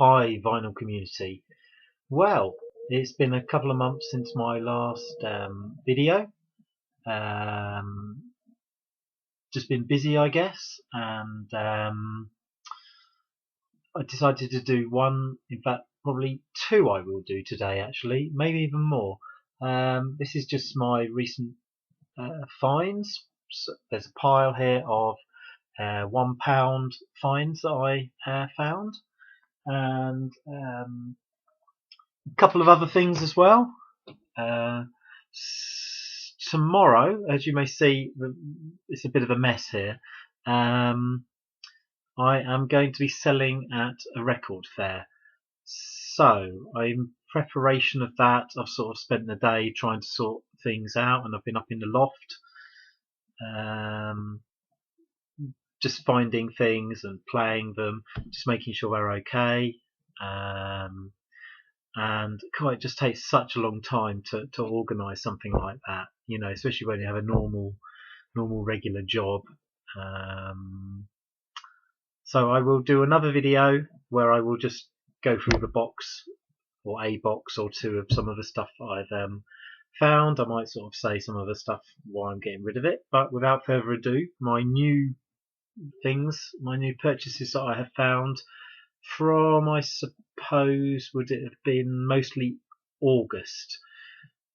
Hi vinyl community. Well, it's been a couple of months since my last video. Um, just been busy, I guess, and I decided to do one. In fact, probably two. I will do today, actually, maybe even more. This is just my recent finds. So there's a pile here of £1 finds that I found, and a couple of other things as well. Uh, Tomorrow, as you may see, it's a bit of a mess here. I am going to be selling at a record fair. So, in preparation of that, I've sort of spent the day trying to sort things out, and I've been up in the loft, um, just finding things and playing them, just making sure they're okay. And God, it just takes such a long time to organise something like that, especially when you have a normal regular job. So I will do another video where I will just go through the box, or a box or two, of some of the stuff that I've found. I might sort of say some of the stuff why I'm getting rid of it, but without further ado, my new purchases that I have found from, I suppose, would it have been mostly August.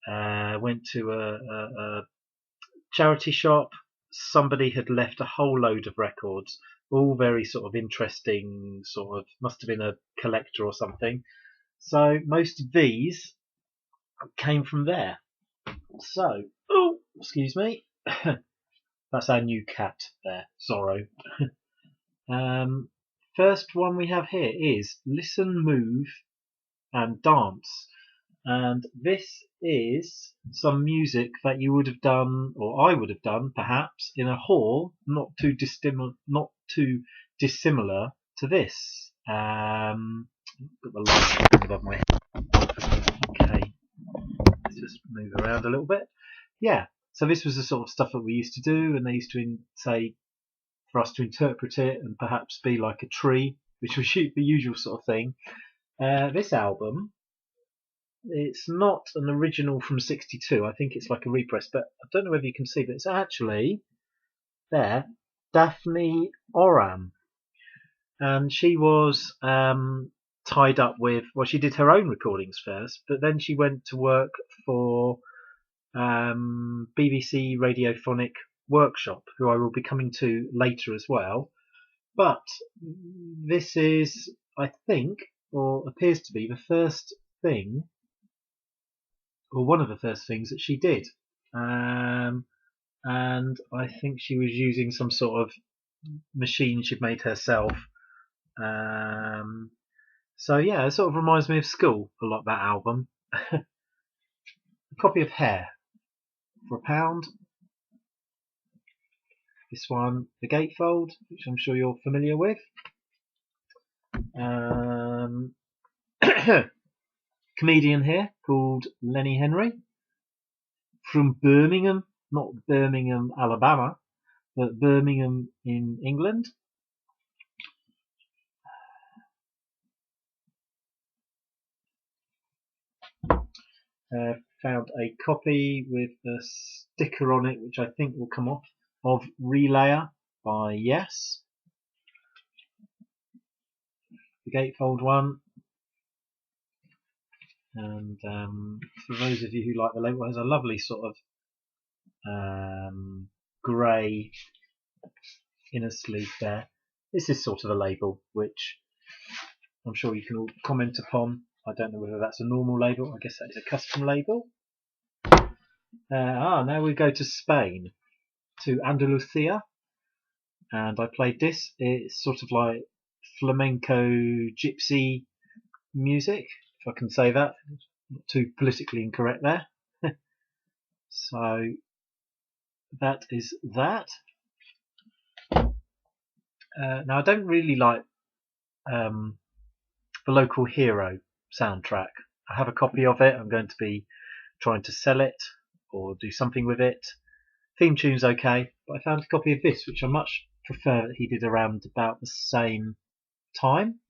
Went to a charity shop. Somebody had left a whole load of records, all very sort of interesting, must have been a collector or something. So most of these came from there. So, oh, excuse me. That's our new cat there, Zorro. First one we have here is Listen, Move and Dance. And this is some music that you would have done, or I would have done, perhaps, in a hall, not too dissimilar to this. Got the light above my head. Okay, let's just move around a little bit. Yeah, so this was the sort of stuff that we used to do, and they used to say for us to interpret it and perhaps be like a tree, which was the usual sort of thing. This album, it's not an original from '62. I think it's like a repress, but I don't know whether you can see, but it's actually there, Daphne Oram, and she was tied up with. Well, she did her own recordings first, but then she went to work for BBC Radiophonic Workshop, who I will be coming to later as well. But this is, I think, or appears to be, the first thing, or one of the first things that she did. And I think she was using some sort of machine she'd made herself. So yeah, it sort of reminds me of school a lot, that album. A copy of Hair for £1. This one, The Gatefold, which I'm sure you're familiar with. Comedian here called Lenny Henry from Birmingham, not Birmingham, Alabama, but Birmingham in England. Found a copy with a sticker on it, which I think will come off, of Relayer by Yes. The Gatefold one. And for those of you who like the label, it has a lovely sort of grey inner sleeve there. This is sort of a label which I'm sure you can all comment upon. I don't know whether that's a normal label. I guess that is a custom label. Now we go to Spain, to Andalusia, and I played this. It's sort of like flamenco gypsy music, if I can say that. Not too politically incorrect there. So that is that. Now I don't really like the Local Hero soundtrack. I have a copy of it. I'm going to be trying to sell it or do something with it. Theme tune's okay, but I found a copy of this, which I much prefer that he did around about the same time.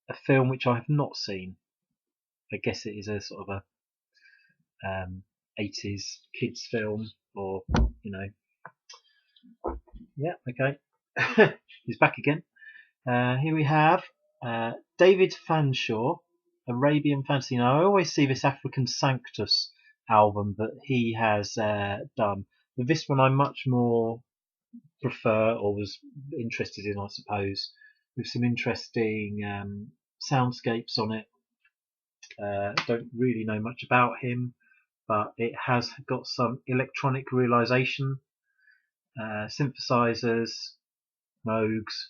a film which I have not seen. I guess it is a sort of a 80s kids film, or yeah, okay. He's back again. Here we have David Fanshawe, Arabian Fantasy. Now I always see this African Sanctus album that he has done, but this one I much more prefer, or was interested in, I suppose, with some interesting soundscapes on it. Don't really know much about him, but it has got some electronic realization, synthesizers, Moogs,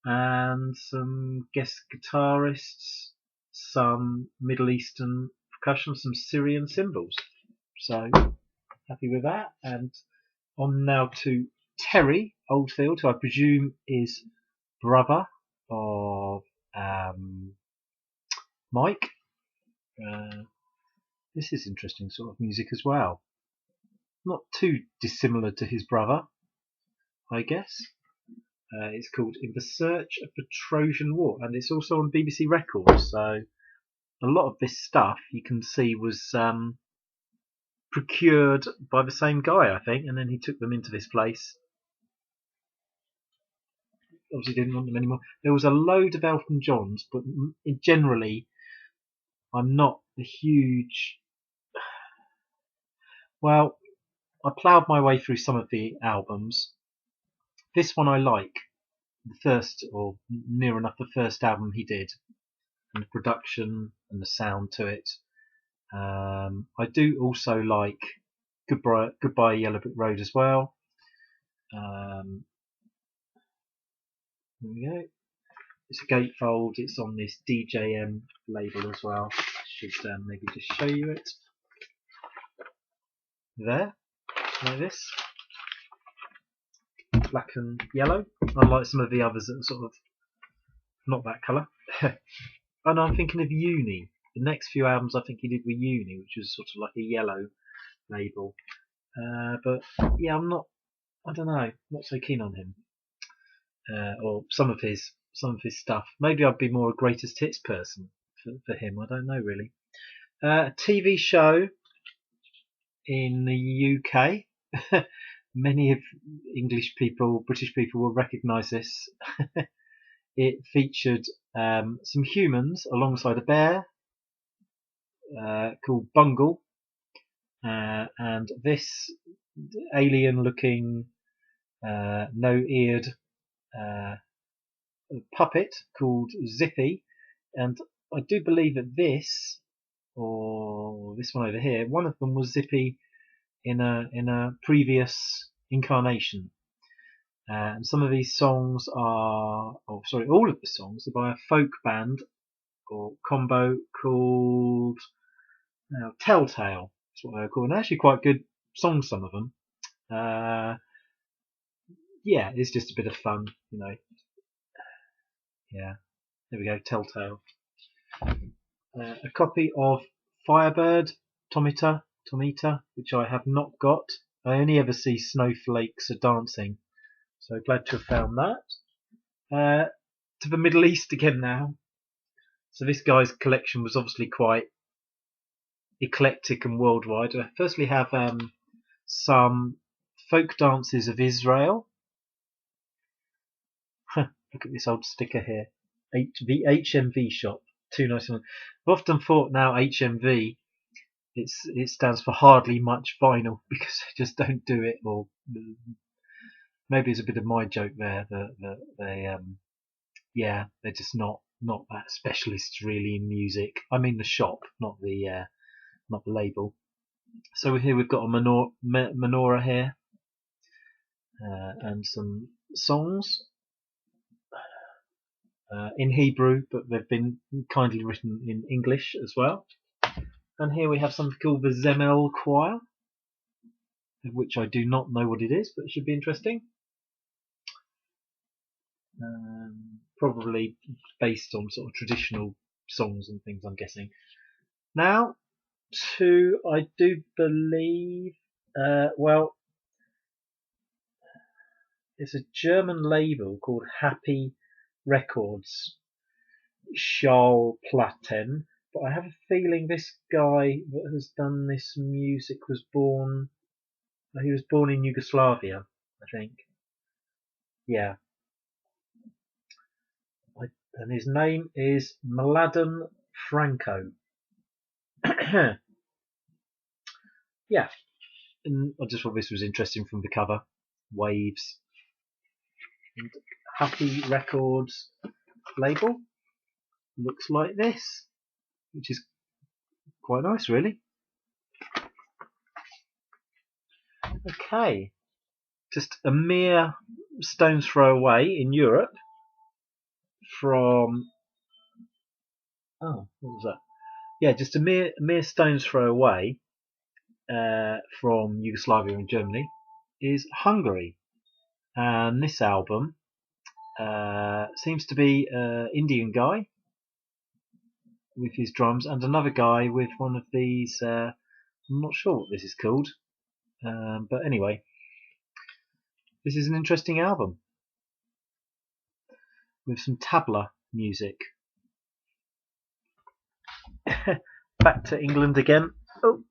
and some guest guitarists, some Middle Eastern percussion, some Syrian cymbals. So happy with that. And on now to Terry Oldfield, who I presume is brother of Mike. This is interesting sort of music as well. Not too dissimilar to his brother, I guess. It's called In the Search of the Trojan War, and it's also on BBC Records. So a lot of this stuff you can see was procured by the same guy, I think, and then he took them into this place. Obviously didn't want them anymore. There was a load of Elton Johns, but generally I'm not a huge... Well, I ploughed my way through some of the albums. This one I like. The first, or near enough the first album he did, and the production and the sound to it. I do also like Goodbye Yellow Brick Road as well. There we go. It's a gatefold. It's on this DJM label as well. I should maybe just show you it. There, like this. Black and yellow, unlike some of the others that are sort of not that colour. And I'm thinking of Uni. The next few albums I think he did with Uni, which was sort of like a yellow label. But yeah, I don't know, not so keen on him. Or some of his stuff. Maybe I'd be more a greatest hits person for him. I don't know really. A TV show in the UK. Many of British people will recognise this. It featured some humans alongside a bear called Bungle, and this alien-looking, no-eared puppet called Zippy. And I do believe that this, or this one over here, one of them was Zippy in a previous incarnation. And some of these songs are, all of the songs are by a folk band or combo called Telltale. That's what they're called. And actually quite good songs, some of them. Yeah, it's just a bit of fun, Yeah, there we go, Telltale. A copy of Firebird, Tomita, which I have not got. I only ever see Snowflakes are dancing. So glad to have found that. To the Middle East again now. So this guy's collection was obviously quite eclectic and worldwide. I firstly have some folk dances of Israel. Look at this old sticker here. The HMV shop. Too nice. I've often thought now HMV, it stands for hardly much vinyl, because they just don't do it. Or maybe it's a bit of my joke there that they they're just not that specialists really in music. I mean the shop, not the label. So here we've got a menorah here, and some songs in Hebrew, but they've been kindly written in English as well. And here we have something called the Zemel Choir, of which I do not know what it is, but it should be interesting. Probably based on sort of traditional songs and things, I'm guessing. Now, I do believe, it's a German label called Happy Records, Charles Platen, but I have a feeling this guy that has done this music was born. He was born in Yugoslavia, I think. Yeah, and his name is Mladen Franco. Yeah, and I just thought this was interesting from the cover. Waves and Happy Records label looks like this, which is quite nice, really. Okay, just a mere stone's throw away in Europe from. Oh, what was that? Yeah, just a mere stone's throw away from Yugoslavia and Germany is Hungary, and this album seems to be an Indian guy with his drums and another guy with one of these. I'm not sure what this is called, but anyway, this is an interesting album with some tabla music. Back to England again. Oh,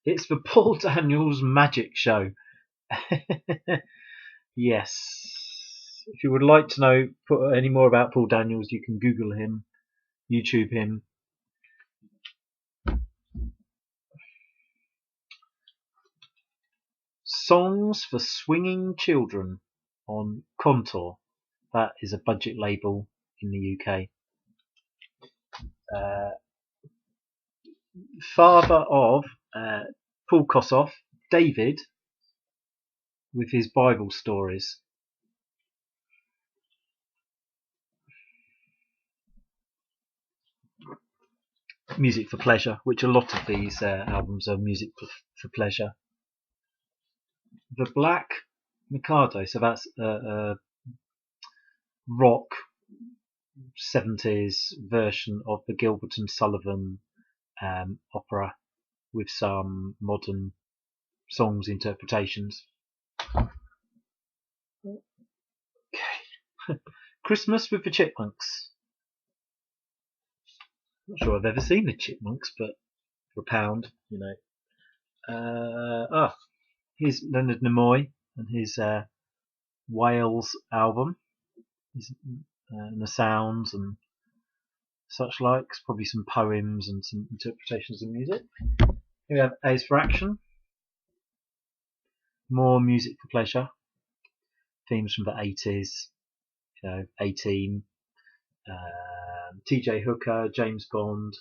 it's the Paul Daniels Magic Show. Yes. If you would like to know any more about Paul Daniels, you can Google him, YouTube him. Songs for Swinging Children on Contour. That is a budget label in the UK. Father of Paul Kossoff, David, with his Bible stories. Music for pleasure, which a lot of these albums are music for pleasure. The Black Mikado, so that's rock 70s version of the Gilbert and Sullivan opera with some modern songs interpretations. Okay. Christmas with the Chipmunks. Not sure I've ever seen the Chipmunks, but for £1, you know. Here's Leonard Nimoy and his Wales album, and the sounds and such likes, probably some poems and some interpretations of music. Here we have A's for Action, more music for pleasure, themes from the 80s, you know, 18, TJ Hooker, James Bond,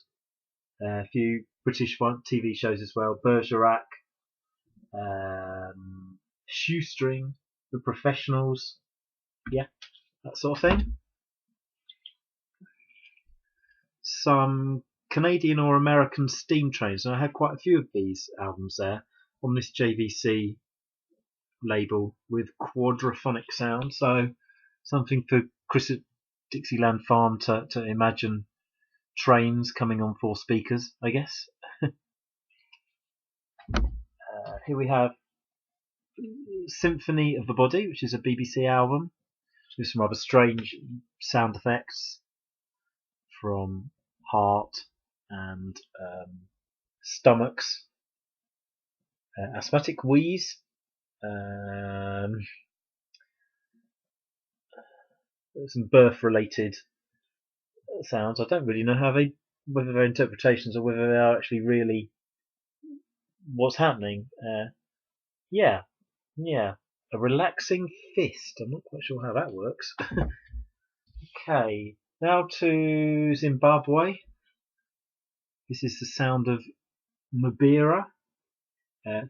a few British TV shows as well, Bergerac, Shoestring, The Professionals, yeah, that sort of thing. Some Canadian or American steam trains, and I had quite a few of these albums there on this JVC label with quadraphonic sound, so something for Chris at Dixieland Farm to imagine trains coming on 4 speakers, I guess. Here we have Symphony of the Body, which is a BBC album with some rather strange sound effects from heart and stomachs, asthmatic wheeze, some birth related sounds. I don't really know whether they're interpretations or whether they are actually really what's happening. Yeah, a relaxing fist. I'm not quite sure how that works. Okay, now to Zimbabwe. This is the sound of Mbira,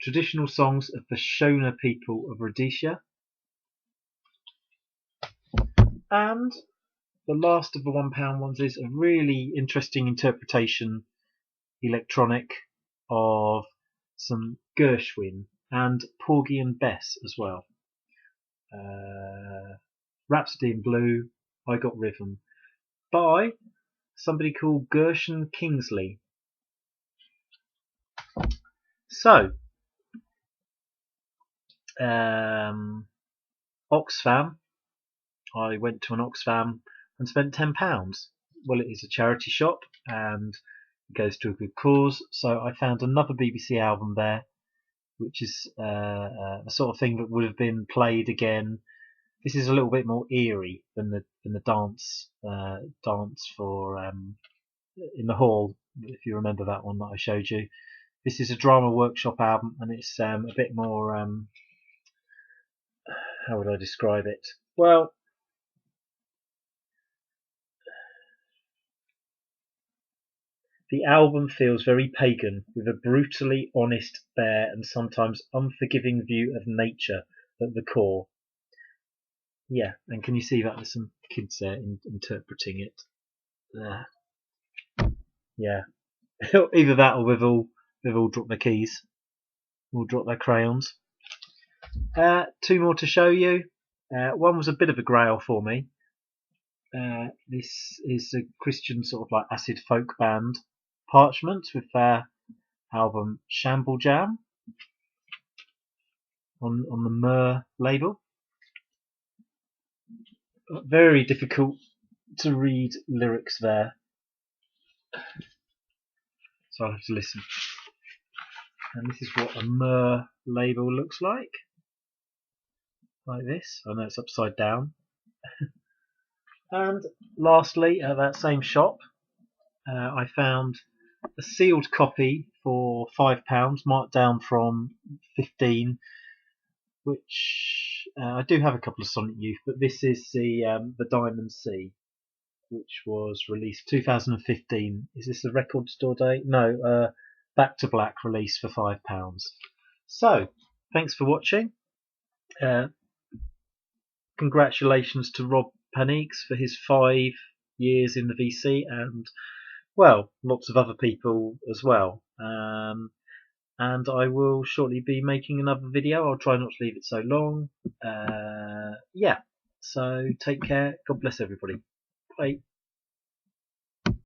traditional songs of the Shona people of Rhodesia. And the last of the £1 ones is a really interesting interpretation, electronic, of some Gershwin and Porgy and Bess as well. Rhapsody in Blue, I Got Rhythm, by somebody called Gershon Kingsley. So, Oxfam. I went to an Oxfam and spent £10. well, it is a charity shop and it goes to a good cause. So I found another BBC album there, which is a sort of thing that would have been played again. This is a little bit more eerie than the dance for in the hall, if you remember that one that I showed you. This is a Drama Workshop album, and it's a bit more how would I describe it? Well, the album feels very pagan, with a brutally honest, bare, and sometimes unforgiving view of nature at the core. Yeah, and can you see that there's some kids there interpreting it? Yeah, either that or they've all dropped their keys, all dropped their crayons. Two more to show you. One was a bit of a grail for me. This is a Christian sort of like acid folk band, Parchment, with their album Shamble Jam on the Myrrh label. Very difficult to read lyrics there, so I'll have to listen. And this is what a Myrrh label looks like this. I know it's upside down. And lastly, at that same shop, I found a sealed copy for £5, marked down from 15, which I do have a couple of Sonic Youth, but this is the Diamond Sea, which was released 2015. Is this the record store date? No, Back to Black release for £5. So, thanks for watching. Congratulations to Rob Paniques for his 5 years in the VC, and well, lots of other people as well. And I will shortly be making another video. I'll try not to leave it so long. Yeah, so take care. God bless everybody. Bye.